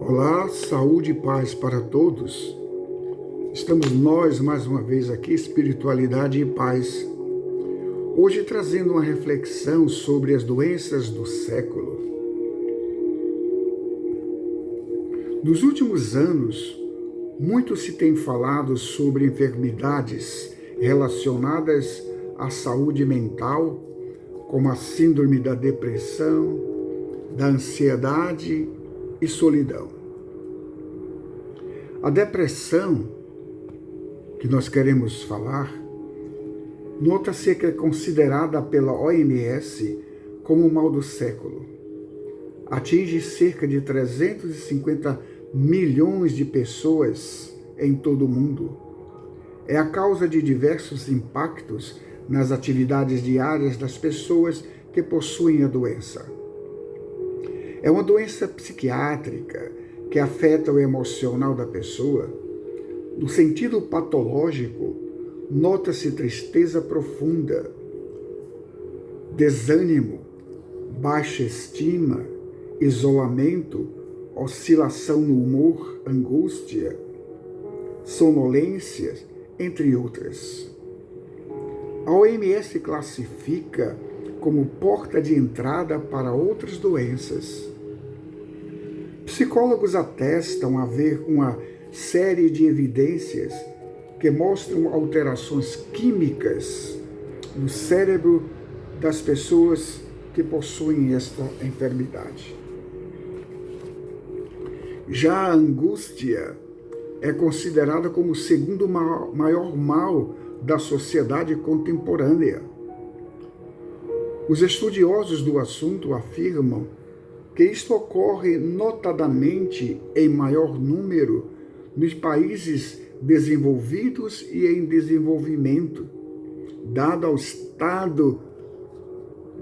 Olá, saúde e paz para todos. Estamos nós mais uma vez aqui, Espiritualidade e Paz. Hoje trazendo uma reflexão sobre as doenças do século. Nos últimos anos, muito se tem falado sobre enfermidades relacionadas à saúde mental, como a síndrome da depressão, da ansiedade e solidão. A depressão, que nós queremos falar, nota-se que é considerada pela OMS como o mal do século. Atinge cerca de 350 milhões de pessoas em todo o mundo. É a causa de diversos impactos nas atividades diárias das pessoas que possuem a doença. É uma doença psiquiátrica que afeta o emocional da pessoa. No sentido patológico, nota-se tristeza profunda, desânimo, baixa estima, isolamento, oscilação no humor, angústia, sonolência, entre outras. A OMS classifica como porta de entrada para outras doenças. Psicólogos atestam haver uma série de evidências que mostram alterações químicas no cérebro das pessoas que possuem esta enfermidade. Já a angústia é considerada como o segundo maior mal da sociedade contemporânea. Os estudiosos do assunto afirmam que isto ocorre notadamente em maior número nos países desenvolvidos e em desenvolvimento, dado ao estado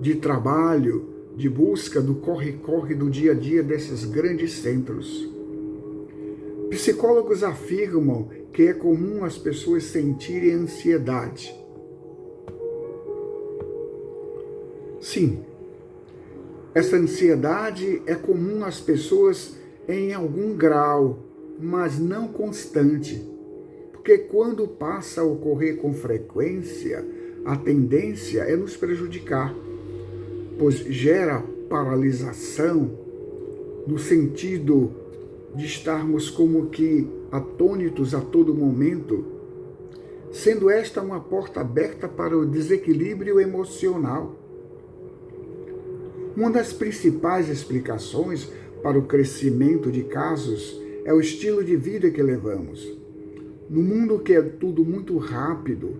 de trabalho, de busca do corre-corre do dia a dia desses grandes centros. Psicólogos afirmam que é comum as pessoas sentirem ansiedade. Sim, essa ansiedade é comum às pessoas em algum grau, mas não constante, porque quando passa a ocorrer com frequência, a tendência é nos prejudicar, pois gera paralisação no sentido de estarmos como que atônitos a todo momento, sendo esta uma porta aberta para o desequilíbrio emocional. Uma das principais explicações para o crescimento de casos é o estilo de vida que levamos. No mundo que é tudo muito rápido,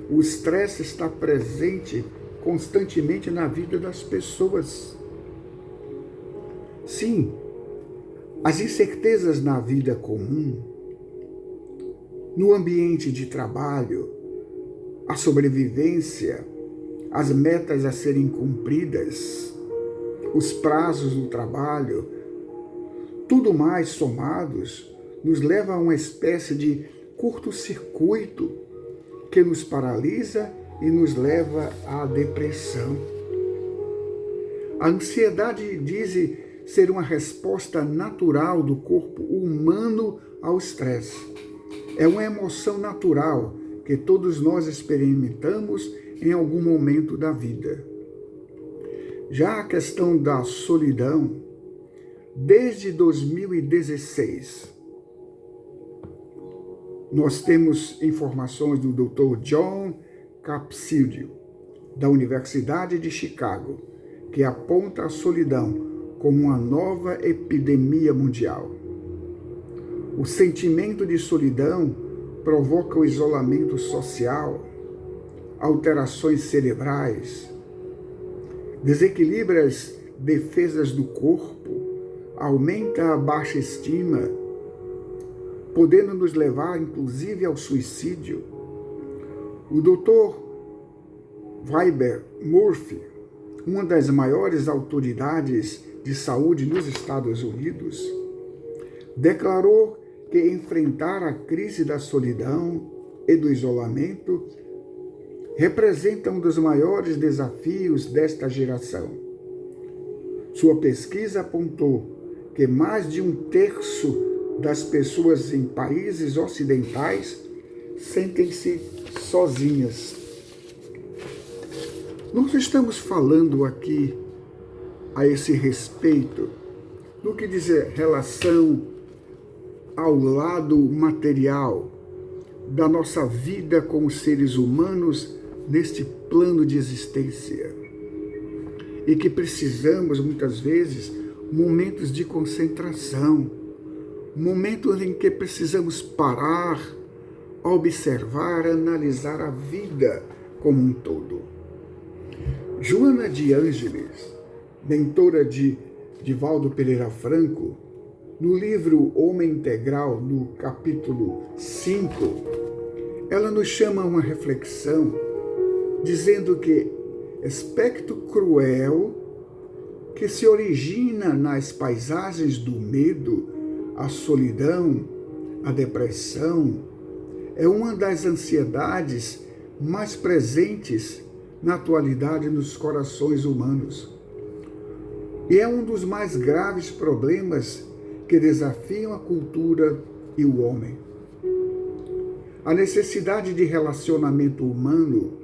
o estresse está presente constantemente na vida das pessoas. Sim, as incertezas na vida comum, no ambiente de trabalho, a sobrevivência, as metas a serem cumpridas, os prazos do trabalho, tudo mais somados, nos leva a uma espécie de curto-circuito que nos paralisa e nos leva à depressão. A ansiedade diz ser uma resposta natural do corpo humano ao estresse. É uma emoção natural que todos nós experimentamos em algum momento da vida. Já a questão da solidão, desde 2016, nós temos informações do Dr. John Kabat-Zinn, da Universidade de Chicago, que aponta a solidão como uma nova epidemia mundial. O sentimento de solidão provoca o isolamento social, alterações cerebrais, desequilibra as defesas do corpo, aumenta a baixa estima, podendo nos levar, inclusive, ao suicídio. O Dr. Weber Murphy, uma das maiores autoridades de saúde nos Estados Unidos, declarou que enfrentar a crise da solidão e do isolamento representa um dos maiores desafios desta geração. Sua pesquisa apontou que mais de 1/3 das pessoas em países ocidentais sentem-se sozinhas. Nós estamos falando aqui a esse respeito no que diz relação ao lado material da nossa vida como seres humanos neste plano de existência. E que precisamos, muitas vezes, momentos de concentração, momentos em que precisamos parar, observar, analisar a vida como um todo. Joana de Ângeles, mentora de Divaldo Pereira Franco, no livro Homem Integral, no capítulo 5, ela nos chama a uma reflexão, dizendo que aspecto cruel que se origina nas paisagens do medo, a solidão, a depressão, é uma das ansiedades mais presentes na atualidade nos corações humanos. E é um dos mais graves problemas que desafiam a cultura e o homem. A necessidade de relacionamento humano,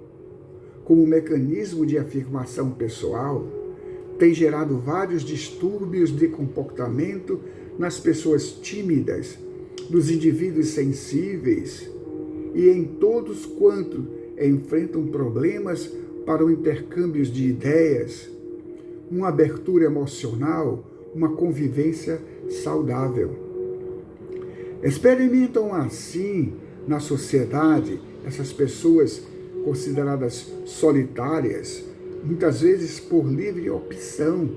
como mecanismo de afirmação pessoal, tem gerado vários distúrbios de comportamento nas pessoas tímidas, nos indivíduos sensíveis e em todos quanto enfrentam problemas para o intercâmbio de ideias, uma abertura emocional, uma convivência saudável. Experimentam assim na sociedade essas pessoas consideradas solitárias, muitas vezes por livre opção,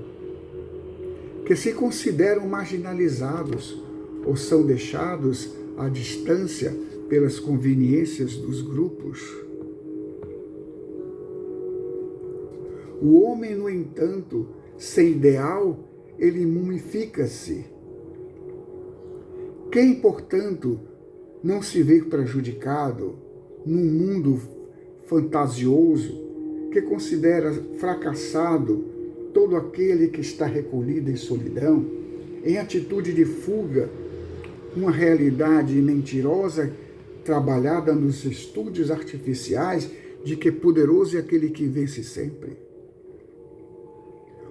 que se consideram marginalizados ou são deixados à distância pelas conveniências dos grupos. O homem, no entanto, sem ideal, ele mumifica-se. Quem, portanto, não se vê prejudicado num mundo fantasioso que considera fracassado todo aquele que está recolhido em solidão, em atitude de fuga, uma realidade mentirosa trabalhada nos estúdios artificiais de que poderoso é aquele que vence sempre.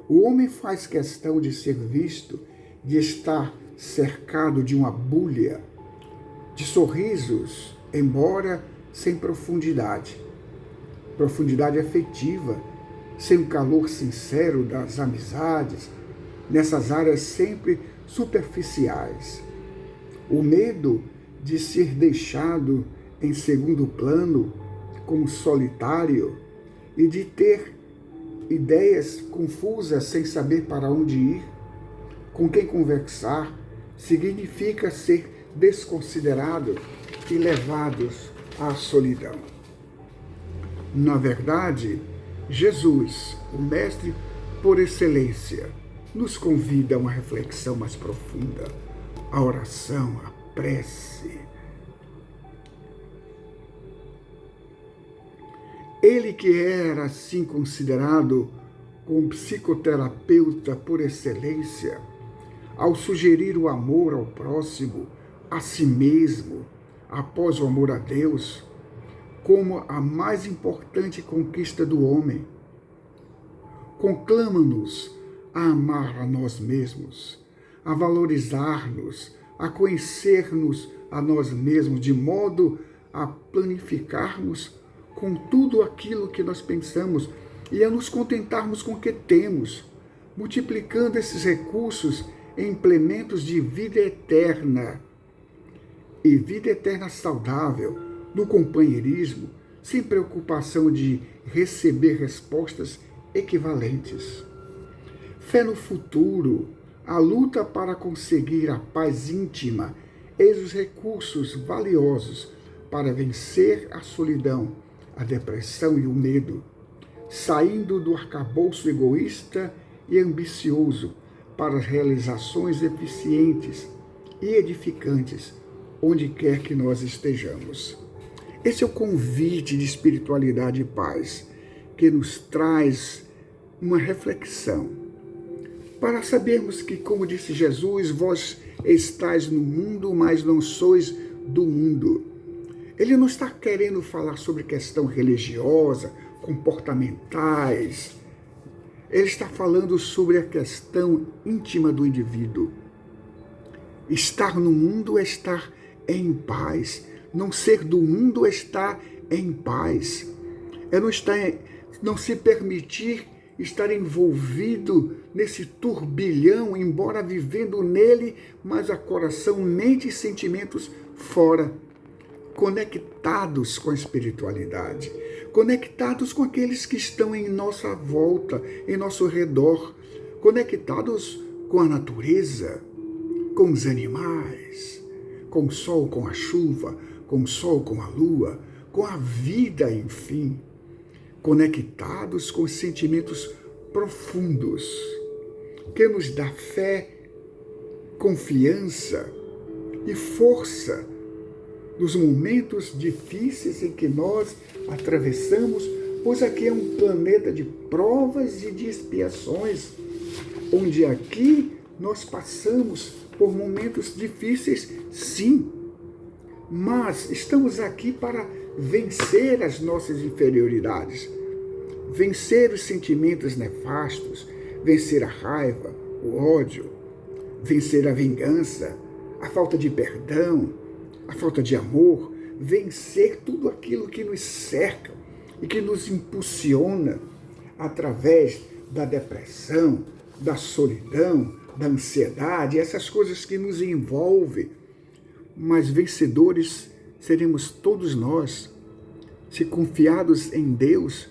O homem faz questão de ser visto, de estar cercado de uma bolha, de sorrisos, embora sem profundidade afetiva, sem o calor sincero das amizades, nessas áreas sempre superficiais. O medo de ser deixado em segundo plano, como solitário, e de ter ideias confusas sem saber para onde ir, com quem conversar, significa ser desconsiderado e levados à solidão. Na verdade, Jesus, o Mestre por excelência, nos convida a uma reflexão mais profunda, a oração, a prece. Ele que era assim considerado como psicoterapeuta por excelência, ao sugerir o amor ao próximo, a si mesmo, após o amor a Deus, como a mais importante conquista do homem, conclama-nos a amar a nós mesmos, a valorizar-nos, a conhecer-nos a nós mesmos, de modo a planificarmos com tudo aquilo que nós pensamos e a nos contentarmos com o que temos, multiplicando esses recursos em implementos de vida eterna e vida eterna saudável, no companheirismo, sem preocupação de receber respostas equivalentes. Fé no futuro, a luta para conseguir a paz íntima, eis os recursos valiosos para vencer a solidão, a depressão e o medo, saindo do arcabouço egoísta e ambicioso para as realizações eficientes e edificantes, onde quer que nós estejamos. Esse é o convite de espiritualidade e paz, que nos traz uma reflexão. para sabermos que, como disse Jesus, vós estáis no mundo, mas não sois do mundo. Ele não está querendo falar sobre questão religiosa, comportamentais. Ele está falando sobre a questão íntima do indivíduo. Estar no mundo é estar em paz. Não ser do mundo é estar em paz. É não se permitir estar envolvido nesse turbilhão, embora vivendo nele, mas a coração, mente e sentimentos fora. Conectados com a espiritualidade, conectados com aqueles que estão em nossa volta, em nosso redor, conectados com a natureza, com os animais, com o sol, com a chuva, com o sol, com a lua, com a vida, enfim, conectados com os sentimentos profundos, que nos dá fé, confiança e força nos momentos difíceis em que nós atravessamos, pois aqui é um planeta de provas e de expiações, onde aqui nós passamos por momentos difíceis, sim, mas estamos aqui para vencer as nossas inferioridades, vencer os sentimentos nefastos, vencer a raiva, o ódio, vencer a vingança, a falta de perdão, a falta de amor, vencer tudo aquilo que nos cerca e que nos impulsiona através da depressão, da solidão, da ansiedade, essas coisas que nos envolvem. Mas vencedores seremos todos nós. Se confiados em Deus,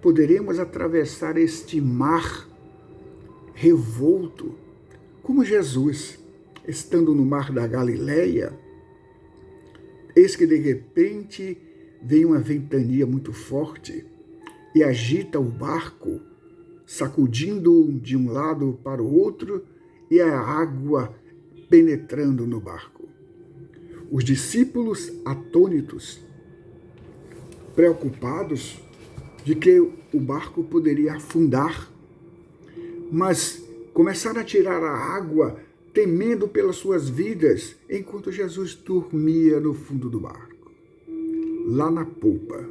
poderemos atravessar este mar revolto, como Jesus, estando no mar da Galileia. Eis que de repente vem uma ventania muito forte e agita o barco, sacudindo de um lado para o outro e a água penetrando no barco. Os discípulos atônitos, preocupados de que o barco poderia afundar, mas começaram a tirar a água, temendo pelas suas vidas, enquanto Jesus dormia no fundo do barco, lá na polpa.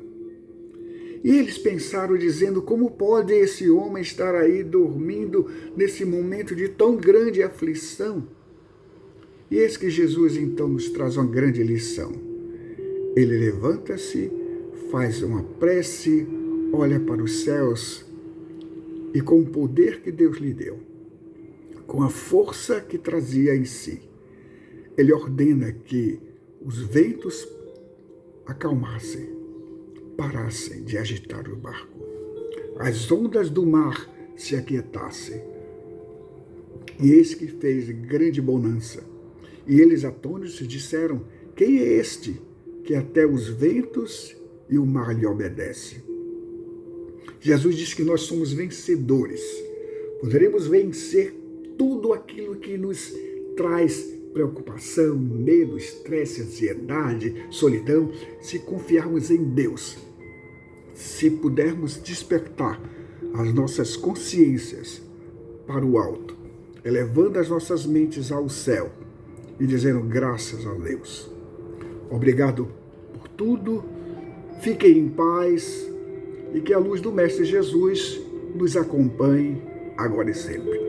E eles pensaram, dizendo, como pode esse homem estar aí dormindo nesse momento de tão grande aflição? E eis que Jesus então nos traz uma grande lição. Ele levanta-se, faz uma prece, olha para os céus e com o poder que Deus lhe deu, com a força que trazia em si, ele ordena que os ventos acalmassem, parassem de agitar o barco, as ondas do mar se aquietassem. E eis que fez grande bonança. E eles atônitos disseram, quem é este que até os ventos e o mar lhe obedecem? Jesus diz que nós somos vencedores. Poderemos vencer tudo aquilo que nos traz preocupação, medo, estresse, ansiedade, solidão, se confiarmos em Deus. Se pudermos despertar as nossas consciências para o alto, elevando as nossas mentes ao céu e dizendo graças a Deus. Obrigado por tudo, fiquem em paz e que a luz do Mestre Jesus nos acompanhe agora e sempre.